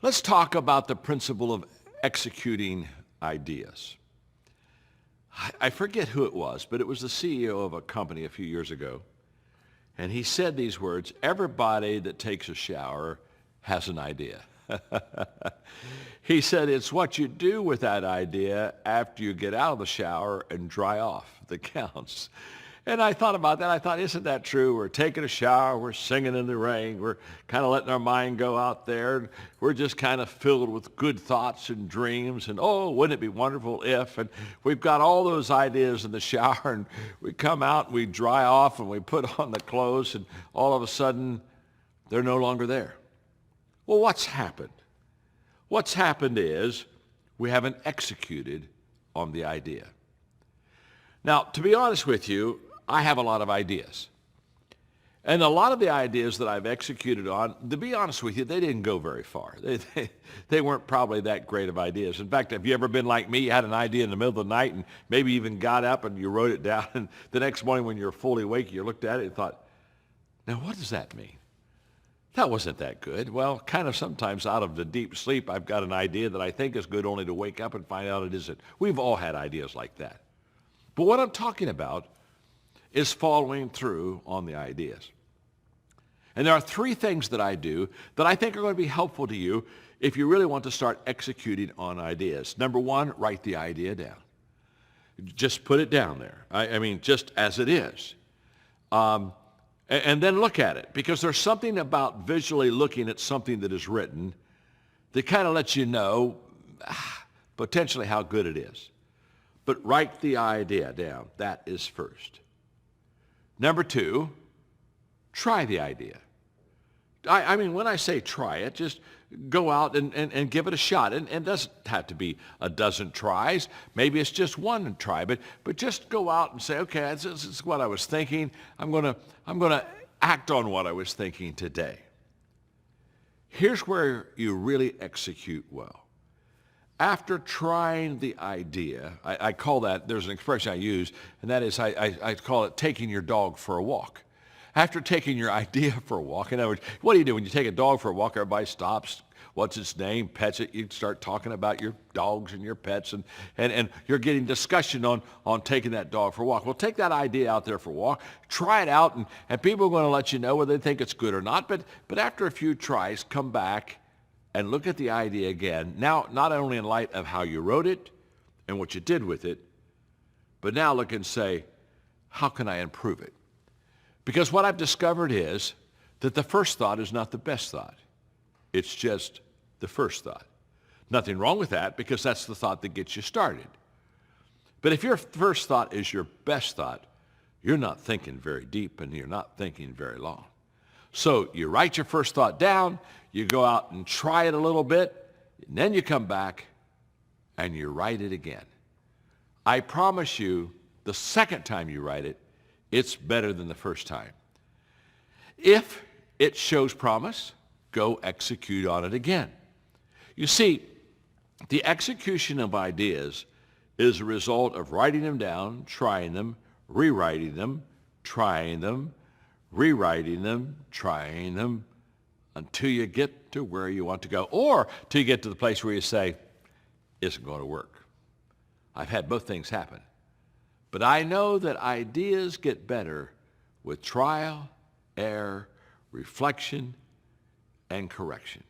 Let's talk about the principle of executing ideas. I forget who it was, but it was the CEO of a company a few years ago. And he said these words: everybody that takes a shower has an idea. He said it's what you do with that idea after you get out of the shower and dry off that counts. And I thought about that. I thought, isn't that true? We're taking a shower. We're singing in the rain. We're kind of letting our mind go out there. We're just kind of filled with good thoughts and dreams. And, oh, wouldn't it be wonderful if? And we've got all those ideas in the shower. And we come out and we dry off and we put on the clothes. And all of a sudden, they're no longer there. Well, what's happened? What's happened is we haven't executed on the idea. Now, to be honest with you, I have a lot of ideas. And a lot of the ideas that I've executed on, to be honest with you, they didn't go very far. They weren't probably that great of ideas. In fact, have you ever been like me? You had an idea in the middle of the night and maybe even got up and you wrote it down. And the next morning when you were fully awake, you looked at it and thought, now what does that mean? That wasn't that good. Well, kind of sometimes out of the deep sleep, I've got an idea that I think is good only to wake up and find out it isn't. We've all had ideas like that. But what I'm talking about is following through on the ideas. And there are three things that I do that I think are going to be helpful to you if you really want to start executing on ideas. Number one, write the idea down. Just put it down there. I mean, just as it is. And then look at it, because there's something about visually looking at something that is written that kind of lets you know potentially how good it is. But write the idea down. That is first. Number two, try the idea. I mean, when I say try it, just go out and give it a shot. And it doesn't have to be a dozen tries. Maybe it's just one try. But just go out and say, okay, this is what I was thinking. I'm gonna act on what I was thinking today. Here's where you really execute well. After trying the idea, I call that, there's an expression I use, and that is I call it taking your dog for a walk. After taking your idea for a walk, in other words, what do you do when you take a dog for a walk? Everybody stops, what's its name, pets it, you start talking about your dogs and your pets, and you're getting discussion on taking that dog for a walk. Well, take that idea out there for a walk, try it out, and people are going to let you know whether they think it's good or not, but after a few tries, come back and look at the idea again, now not only in light of how you wrote it and what you did with it, but now look and say, how can I improve it? Because what I've discovered is that the first thought is not the best thought. It's just the first thought. Nothing wrong with that, because that's the thought that gets you started. But if your first thought is your best thought, you're not thinking very deep and you're not thinking very long. So you write your first thought down, you go out and try it a little bit, and then you come back and you write it again. I promise you, the second time you write it, it's better than the first time. If it shows promise, go execute on it again. You see, the execution of ideas is a result of writing them down, trying them, rewriting them, trying them, rewriting them, trying them, until you get to where you want to go, or till you get to the place where you say, isn't going to work. I've had both things happen. But I know that ideas get better with trial, error, reflection, and correction.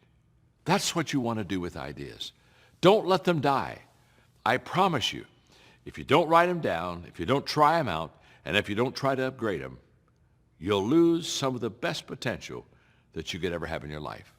That's what you want to do with ideas. Don't let them die. I promise you, if you don't write them down, if you don't try them out, and if you don't try to upgrade them, you'll lose some of the best potential that you could ever have in your life.